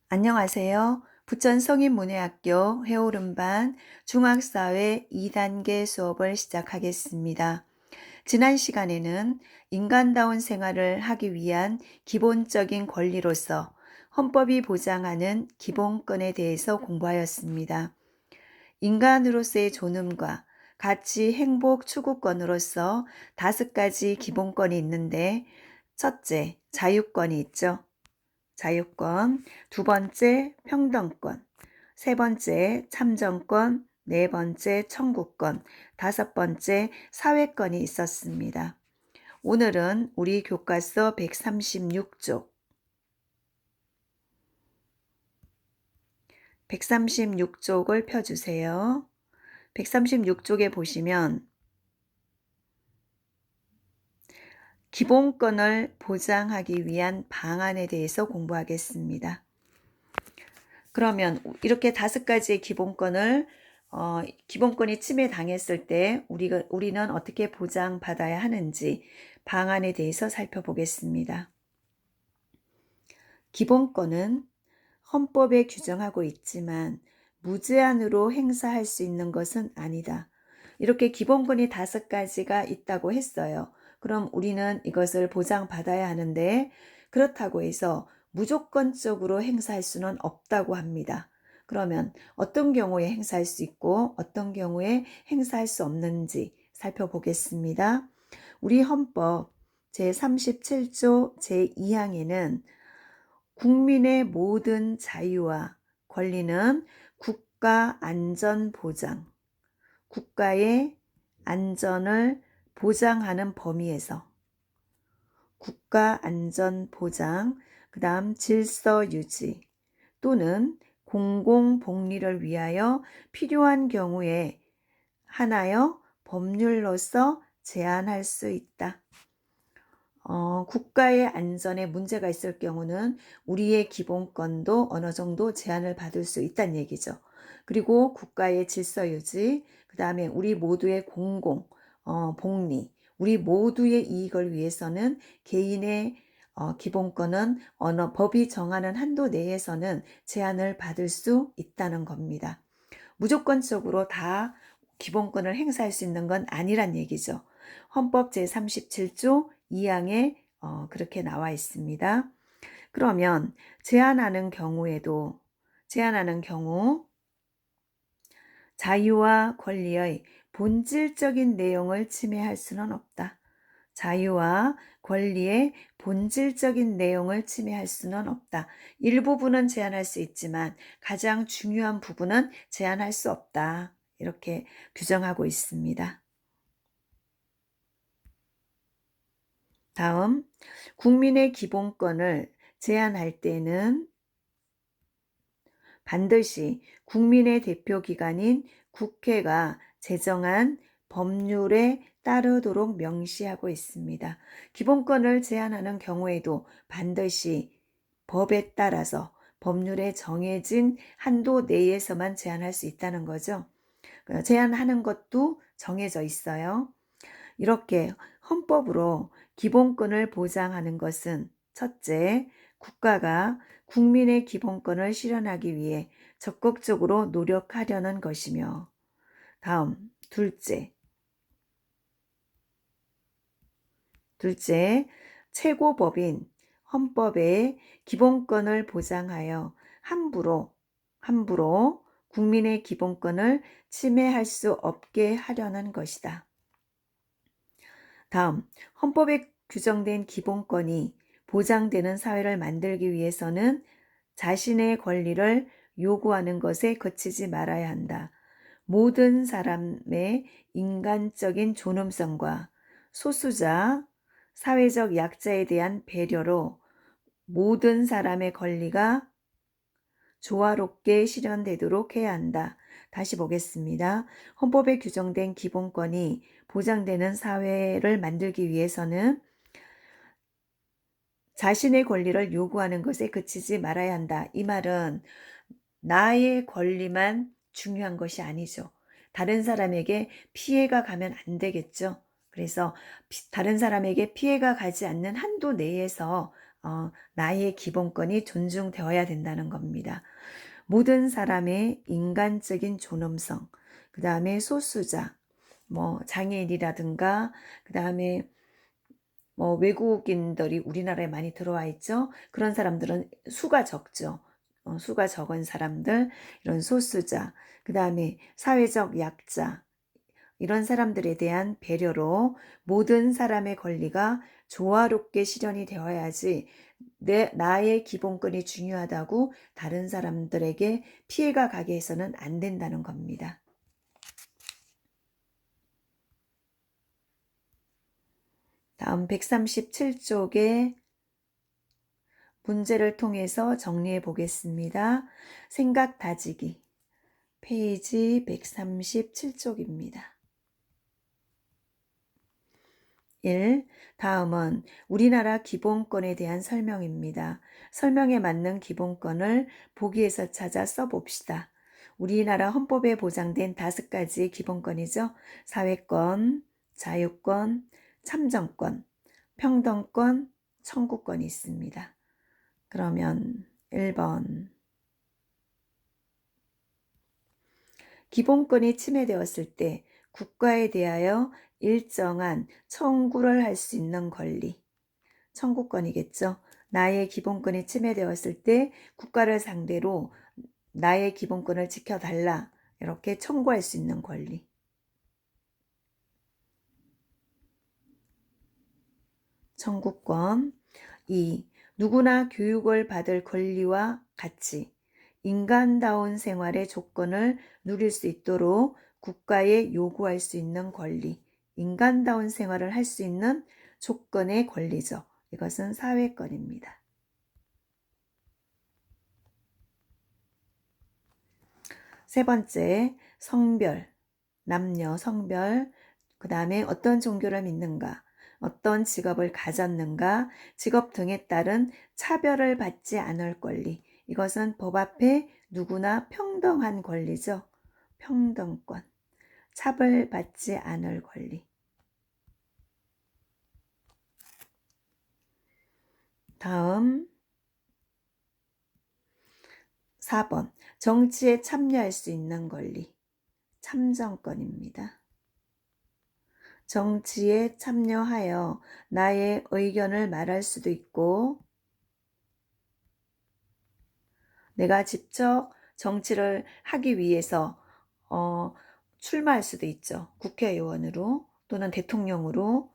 안녕하세요. 부천 성인문예학교 해오름반 중학사회 2단계 수업을 시작하겠습니다. 지난 시간에는 인간다운 생활을 하기 위한 기본적인 권리로서 헌법이 보장하는 기본권에 대해서 공부하였습니다. 인간으로서의 존엄과 가치 행복 추구권으로서 5가지 기본권이 있는데, 첫째, 자유권이 있죠. 자유권, 두 번째 평등권, 세 번째 참정권, 네 번째 청구권, 다섯 번째 사회권이 있었습니다. 오늘은 우리 교과서 136쪽, 136쪽을 펴주세요. 136쪽에 보시면 기본권을 보장하기 위한 방안에 대해서 공부하겠습니다. 그러면 이렇게 5가지의 기본권이 침해당했을 때 우리는 어떻게 보장받아야 하는지 방안에 대해서 살펴보겠습니다. 기본권은 헌법에 규정하고 있지만 무제한으로 행사할 수 있는 것은 아니다. 이렇게 기본권이 5가지가 있다고 했어요. 그럼 우리는 이것을 보장받아야 하는데, 그렇다고 해서 무조건적으로 행사할 수는 없다고 합니다. 그러면 어떤 경우에 행사할 수 있고 어떤 경우에 행사할 수 없는지 살펴보겠습니다. 우리 헌법 제37조 제2항에는 국민의 모든 자유와 권리는 국가 안전 보장, 국가의 안전을 보장하는 범위에서 국가 안전 보장, 그 다음 질서 유지 또는 공공 복리를 위하여 필요한 경우에 하나여 법률로서 제한할 수 있다. 국가의 안전에 문제가 있을 경우는 우리의 기본권도 어느 정도 제한을 받을 수 있다는 얘기죠. 그리고 국가의 질서 유지, 그 다음에 우리 모두의 공공, 복리, 우리 모두의 이익을 위해서는 개인의 기본권은 어느 법이 정하는 한도 내에서는 제한을 받을 수 있다는 겁니다. 무조건적으로 다 기본권을 행사할 수 있는 건 아니란 얘기죠. 헌법 제37조 2항에 그렇게 나와 있습니다. 그러면 제한하는 경우 자유와 권리의 본질적인 내용을 침해할 수는 없다. 자유와 권리의 본질적인 내용을 침해할 수는 없다. 일부분은 제한할 수 있지만 가장 중요한 부분은 제한할 수 없다. 이렇게 규정하고 있습니다. 다음, 국민의 기본권을 제한할 때는 반드시 국민의 대표기관인 국회가 제정한 법률에 따르도록 명시하고 있습니다. 기본권을 제한하는 경우에도 반드시 법에 따라서 법률에 정해진 한도 내에서만 제한할 수 있다는 거죠. 제한하는 것도 정해져 있어요. 이렇게 헌법으로 기본권을 보장하는 것은 첫째, 국가가 국민의 기본권을 실현하기 위해 적극적으로 노력하려는 것이며, 다음, 둘째, 최고법인 헌법의 기본권을 보장하여 함부로 국민의 기본권을 침해할 수 없게 하려는 것이다. 다음, 헌법에 규정된 기본권이 보장되는 사회를 만들기 위해서는 자신의 권리를 요구하는 것에 그치지 말아야 한다. 모든 사람의 인간적인 존엄성과 소수자, 사회적 약자에 대한 배려로 모든 사람의 권리가 조화롭게 실현되도록 해야 한다. 다시 보겠습니다. 헌법에 규정된 기본권이 보장되는 사회를 만들기 위해서는 자신의 권리를 요구하는 것에 그치지 말아야 한다. 이 말은 나의 권리만 중요한 것이 아니죠. 다른 사람에게 피해가 가면 안 되겠죠. 그래서 다른 사람에게 피해가 가지 않는 한도 내에서 나의 기본권이 존중되어야 된다는 겁니다. 모든 사람의 인간적인 존엄성, 그 다음에 소수자, 장애인이라든가, 그 다음에 외국인들이 우리나라에 많이 들어와 있죠. 그런 사람들은 수가 적죠. 수가 적은 사람들, 이런 소수자, 그 다음에 사회적 약자, 이런 사람들에 대한 배려로 모든 사람의 권리가 조화롭게 실현이 되어야지 나의 기본권이 중요하다고 다른 사람들에게 피해가 가게 해서는 안 된다는 겁니다. 다음 137쪽에 문제를 통해서 정리해 보겠습니다. 생각 다지기 페이지 137쪽입니다. 1. 다음은 우리나라 기본권에 대한 설명입니다. 설명에 맞는 기본권을 보기에서 찾아 써봅시다. 우리나라 헌법에 보장된 5가지의 기본권이죠. 사회권, 자유권, 참정권, 평등권, 청구권이 있습니다. 그러면 1번. 기본권이 침해되었을 때 국가에 대하여 일정한 청구를 할 수 있는 권리. 청구권이겠죠. 나의 기본권이 침해되었을 때 국가를 상대로 나의 기본권을 지켜달라. 이렇게 청구할 수 있는 권리. 청구권. 2. 누구나 교육을 받을 권리와 같이 인간다운 생활의 조건을 누릴 수 있도록 국가에 요구할 수 있는 권리. 인간다운 생활을 할 수 있는 조건의 권리죠. 이것은 사회권입니다. 세 번째, 성별, 남녀, 성별, 그 다음에 어떤 종교를 믿는가, 어떤 직업을 가졌는가, 직업 등에 따른 차별을 받지 않을 권리. 이것은 법 앞에 누구나 평등한 권리죠. 평등권. 차별받지 않을 권리. 다음 4번. 정치에 참여할 수 있는 권리. 참정권입니다. 정치에 참여하여 나의 의견을 말할 수도 있고 내가 직접 정치를 하기 위해서 출마할 수도 있죠. 국회의원으로 또는 대통령으로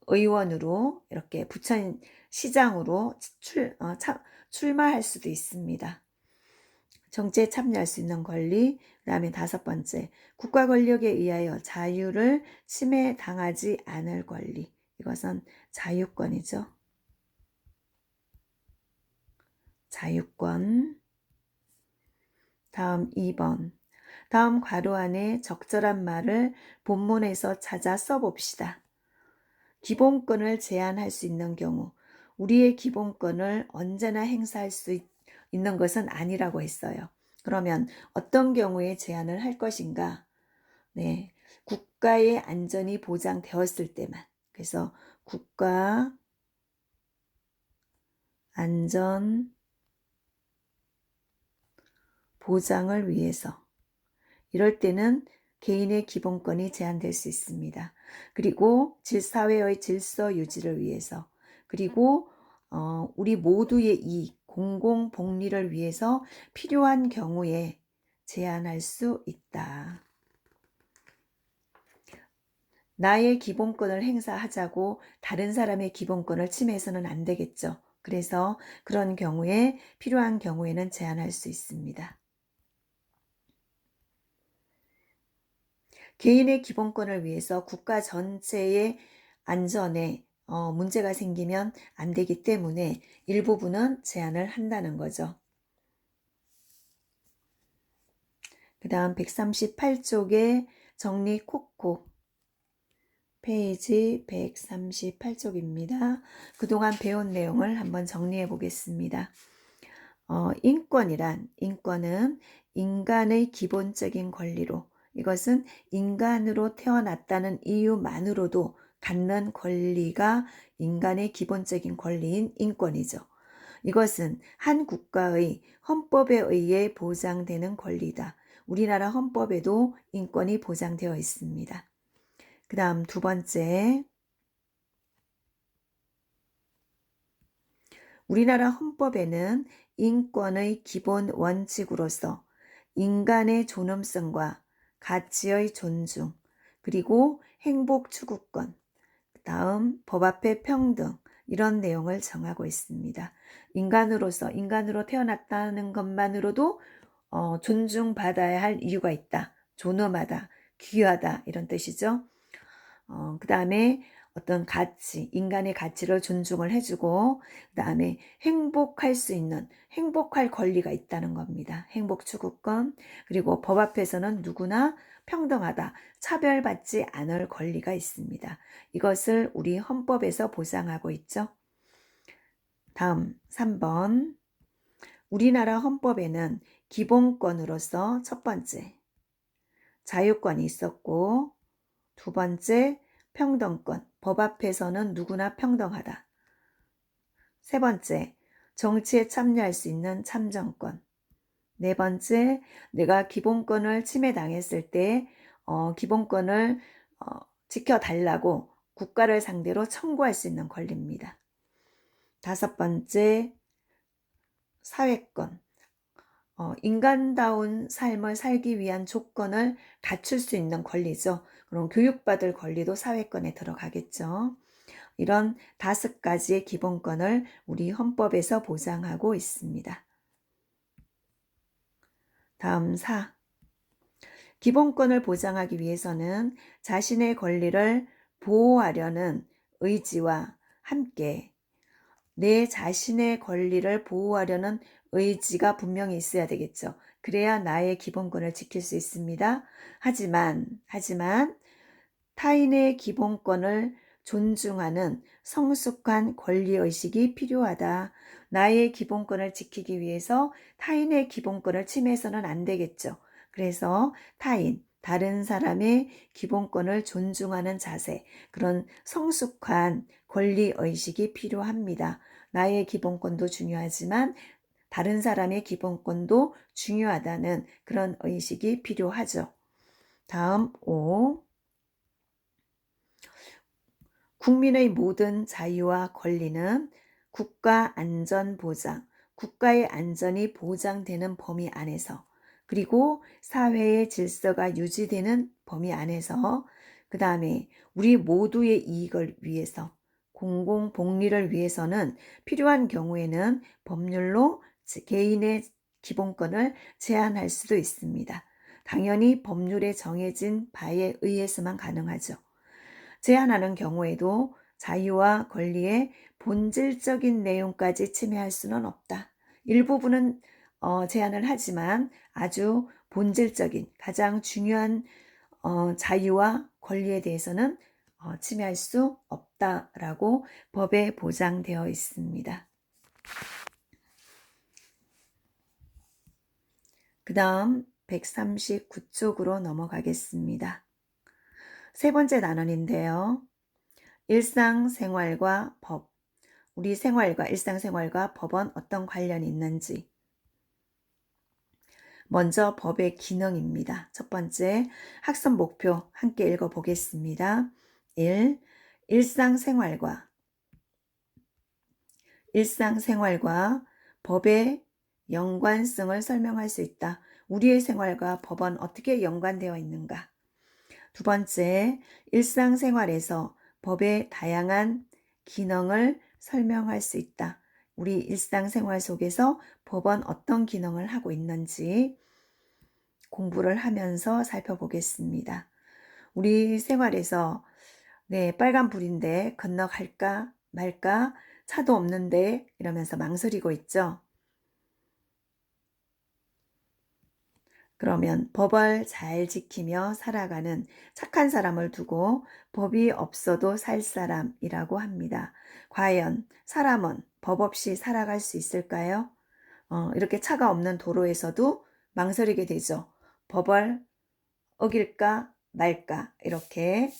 의원으로 이렇게 부천시장으로 출마할 수도 있습니다. 정치에 참여할 수 있는 권리. 그 다음에 5번째, 국가 권력에 의하여 자유를 침해당하지 않을 권리. 이것은 자유권이죠. 자유권. 다음 2번. 다음 괄호 안에 적절한 말을 본문에서 찾아 써봅시다. 기본권을 제한할 수 있는 경우, 우리의 기본권을 언제나 행사할 수 있는 것은 아니라고 했어요. 그러면 어떤 경우에 제한을 할 것인가? 네, 국가의 안전이 보장되었을 때만. 그래서 국가 안전 보장을 위해서. 이럴 때는 개인의 기본권이 제한될 수 있습니다. 그리고 사회의 질서 유지를 위해서, 그리고 우리 모두의 이익, 공공 복리를 위해서 필요한 경우에 제한할 수 있다. 나의 기본권을 행사하자고 다른 사람의 기본권을 침해해서는 안 되겠죠. 그래서 그런 경우에 필요한 경우에는 제한할 수 있습니다. 개인의 기본권을 위해서 국가 전체의 안전에 문제가 생기면 안 되기 때문에 일부분은 제한을 한다는 거죠. 그 다음 138쪽에 정리 콕콕 페이지 138쪽입니다. 그동안 배운 내용을 한번 정리해 보겠습니다. 인권은 인간의 기본적인 권리로, 이것은 인간으로 태어났다는 이유만으로도 갖는 권리가 인간의 기본적인 권리인 인권이죠. 이것은 한 국가의 헌법에 의해 보장되는 권리다. 우리나라 헌법에도 인권이 보장되어 있습니다. 그 다음 두 번째, 우리나라 헌법에는 인권의 기본 원칙으로서 인간의 존엄성과 가치의 존중, 그리고 행복 추구권, 다음 법 앞에 평등, 이런 내용을 정하고 있습니다. 인간으로 태어났다는 것만으로도 존중받아야 할 이유가 있다. 존엄하다, 귀하다, 이런 뜻이죠. 그 다음에 어떤 가치, 인간의 가치를 존중을 해주고, 그 다음에 행복할 권리가 있다는 겁니다. 행복 추구권, 그리고 법 앞에서는 누구나 평등하다, 차별받지 않을 권리가 있습니다. 이것을 우리 헌법에서 보장하고 있죠. 다음 3번. 우리나라 헌법에는 기본권으로서 첫 번째, 자유권이 있었고, 두 번째, 평등권, 법 앞에서는 누구나 평등하다. 세 번째, 정치에 참여할 수 있는 참정권. 네 번째, 내가 기본권을 침해당했을 때 기본권을 지켜달라고 국가를 상대로 청구할 수 있는 권리입니다. 다섯 번째, 사회권. 인간다운 삶을 살기 위한 조건을 갖출 수 있는 권리죠. 그럼 교육받을 권리도 사회권에 들어가겠죠. 이런 5가지의 기본권을 우리 헌법에서 보장하고 있습니다. 다음 4. 기본권을 보장하기 위해서는 자신의 권리를 보호하려는 의지와 함께 내 자신의 권리를 보호하려는 의지가 분명히 있어야 되겠죠. 그래야 나의 기본권을 지킬 수 있습니다. 하지만 타인의 기본권을 존중하는 성숙한 권리의식이 필요하다. 나의 기본권을 지키기 위해서 타인의 기본권을 침해해서는 안 되겠죠. 그래서 다른 사람의 기본권을 존중하는 자세, 그런 성숙한 권리의식이 필요합니다. 나의 기본권도 중요하지만 다른 사람의 기본권도 중요하다는 그런 의식이 필요하죠. 다음 5. 국민의 모든 자유와 권리는 국가 안전 보장, 국가의 안전이 보장되는 범위 안에서, 그리고 사회의 질서가 유지되는 범위 안에서, 그 다음에 우리 모두의 이익을 위해서, 공공 복리를 위해서는 필요한 경우에는 법률로 개인의 기본권을 제한할 수도 있습니다. 당연히 법률에 정해진 바에 의해서만 가능하죠. 제한하는 경우에도 자유와 권리의 본질적인 내용까지 침해할 수는 없다. 일부분은 제한을 하지만 아주 본질적인 가장 중요한 자유와 권리에 대해서는 침해할 수 없다라고 법에 보장되어 있습니다. 그 다음 139쪽으로 넘어가겠습니다. 세 번째 단원인데요. 일상생활과 법. 우리 일상생활과 법은 어떤 관련이 있는지. 먼저 법의 기능입니다. 첫 번째, 학습 목표 함께 읽어보겠습니다. 1. 일상생활과 법의 연관성을 설명할 수 있다. 우리의 생활과 법은 어떻게 연관되어 있는가? 두 번째, 일상생활에서 법의 다양한 기능을 설명할 수 있다. 우리 일상생활 속에서 법은 어떤 기능을 하고 있는지 공부를 하면서 살펴보겠습니다. 우리 생활에서 빨간 불인데 건너갈까 말까, 차도 없는데 이러면서 망설이고 있죠. 그러면 법을 잘 지키며 살아가는 착한 사람을 두고 법이 없어도 살 사람이라고 합니다. 과연 사람은 법 없이 살아갈 수 있을까요? 이렇게 차가 없는 도로에서도 망설이게 되죠. 법을 어길까 말까 이렇게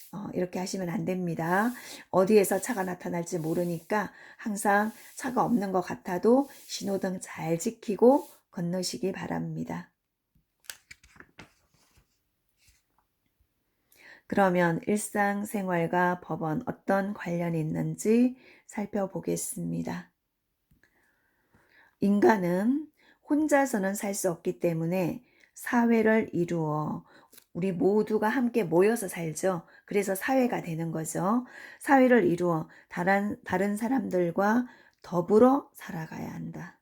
하시면 안 됩니다. 어디에서 차가 나타날지 모르니까 항상 차가 없는 것 같아도 신호등 잘 지키고 건너시기 바랍니다. 그러면 일상생활과 법원 어떤 관련이 있는지 살펴보겠습니다. 인간은 혼자서는 살 수 없기 때문에 사회를 이루어 우리 모두가 함께 모여서 살죠. 그래서 사회가 되는 거죠. 사회를 이루어 다른 사람들과 더불어 살아가야 한다.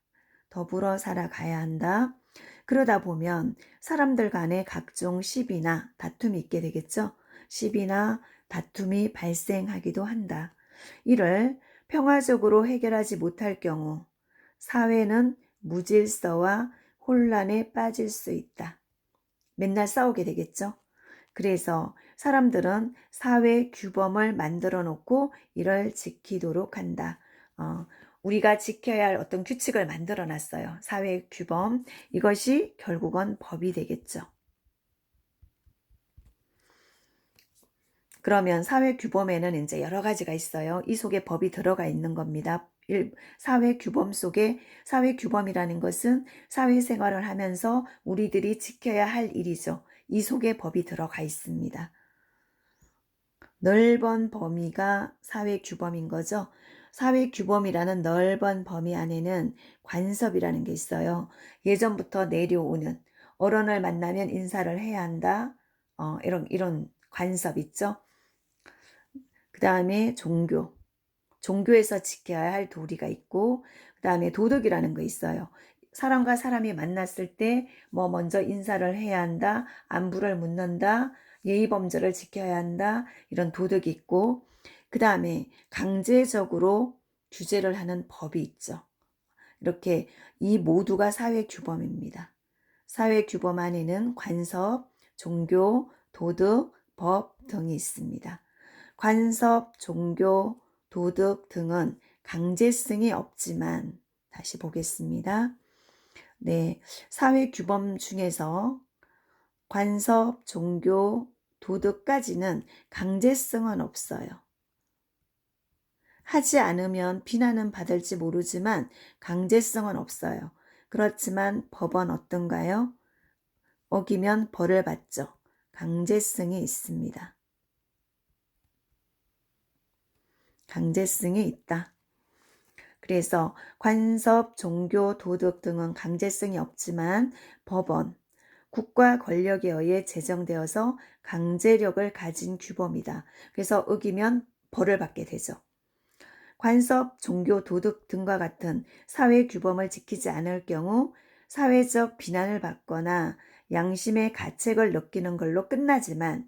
더불어 살아가야 한다. 그러다 보면 사람들 간에 각종 시비나 다툼이 있게 되겠죠. 시비나 다툼이 발생하기도 한다. 이를 평화적으로 해결하지 못할 경우 사회는 무질서와 혼란에 빠질 수 있다. 맨날 싸우게 되겠죠. 그래서 사람들은 사회 규범을 만들어 놓고 이를 지키도록 한다. 우리가 지켜야 할 어떤 규칙을 만들어 놨어요. 사회 규범. 이것이 결국은 법이 되겠죠. 그러면 사회 규범에는 이제 여러 가지가 있어요. 이 속에 법이 들어가 있는 겁니다. 사회 규범 속에 사회 규범이라는 것은 사회생활을 하면서 우리들이 지켜야 할 일이죠. 이 속에 법이 들어가 있습니다. 넓은 범위가 사회 규범인 거죠. 사회 규범이라는 넓은 범위 안에는 관습이라는 게 있어요. 예전부터 내려오는 어른을 만나면 인사를 해야 한다. 이런 관습 있죠. 그 다음에 종교에서 지켜야 할 도리가 있고, 그 다음에 도덕이라는 거 있어요. 사람과 사람이 만났을 때 뭐 먼저 인사를 해야 한다, 안부를 묻는다, 예의 범절을 지켜야 한다, 이런 도덕이 있고, 그 다음에 강제적으로 규제를 하는 법이 있죠. 이렇게 이 모두가 사회 규범입니다. 사회 규범 안에는 관습, 종교, 도덕, 법 등이 있습니다. 관습, 종교, 도덕 등은 강제성이 없지만, 다시 보겠습니다. 네, 사회 규범 중에서 관습, 종교, 도덕까지는 강제성은 없어요. 하지 않으면 비난은 받을지 모르지만 강제성은 없어요. 그렇지만 법은 어떤가요? 어기면 벌을 받죠. 강제성이 있습니다. 강제성이 있다. 그래서 관습, 종교, 도덕 등은 강제성이 없지만 법은 국가 권력에 의해 제정되어서 강제력을 가진 규범이다. 그래서 어기면 벌을 받게 되죠. 관습, 종교, 도덕 등과 같은 사회 규범을 지키지 않을 경우 사회적 비난을 받거나 양심의 가책을 느끼는 걸로 끝나지만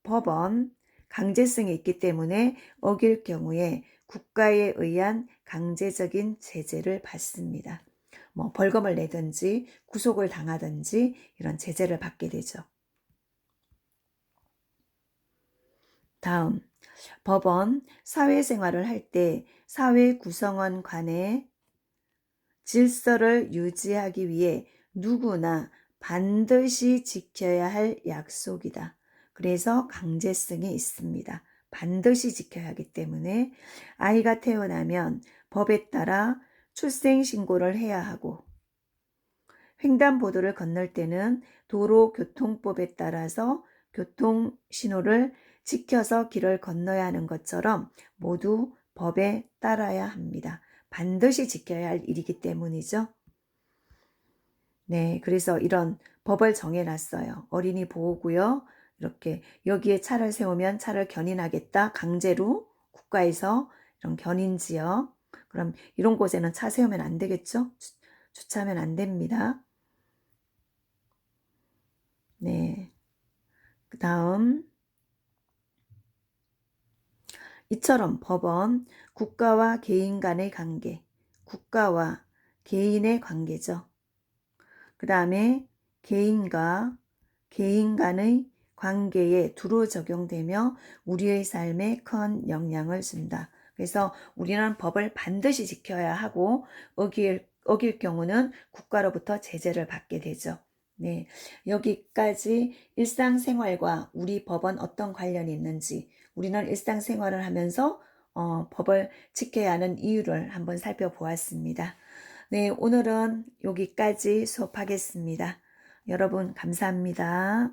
법은 강제성이 있기 때문에 어길 경우에 국가에 의한 강제적인 제재를 받습니다. 뭐 벌금을 내든지 구속을 당하든지 이런 제재를 받게 되죠. 다음, 법은 사회생활을 할 때 사회 구성원 간의 질서를 유지하기 위해 누구나 반드시 지켜야 할 약속이다. 그래서 강제성이 있습니다. 반드시 지켜야 하기 때문에 아이가 태어나면 법에 따라 출생신고를 해야 하고 횡단보도를 건널 때는 도로교통법에 따라서 교통신호를 지켜서 길을 건너야 하는 것처럼 모두 법에 따라야 합니다. 반드시 지켜야 할 일이기 때문이죠. 네, 그래서 이런 법을 정해놨어요. 어린이 보호구역, 이렇게 여기에 차를 세우면 차를 견인하겠다. 강제로 국가에서 이런 견인지역. 그럼 이런 곳에는 차 세우면 안 되겠죠? 주차하면 안 됩니다. 네. 그 다음, 이처럼 법은 국가와 개인 간의 관계, 국가와 개인의 관계죠. 그 다음에 개인과 개인 간의 관계에 두루 적용되며 우리의 삶에 큰 영향을 준다. 그래서 우리는 법을 반드시 지켜야 하고 어길 경우는 국가로부터 제재를 받게 되죠. 네, 여기까지 일상생활과 우리 법은 어떤 관련이 있는지, 우리는 일상생활을 하면서 법을 지켜야 하는 이유를 한번 살펴보았습니다. 네, 오늘은 여기까지 수업하겠습니다. 여러분, 감사합니다.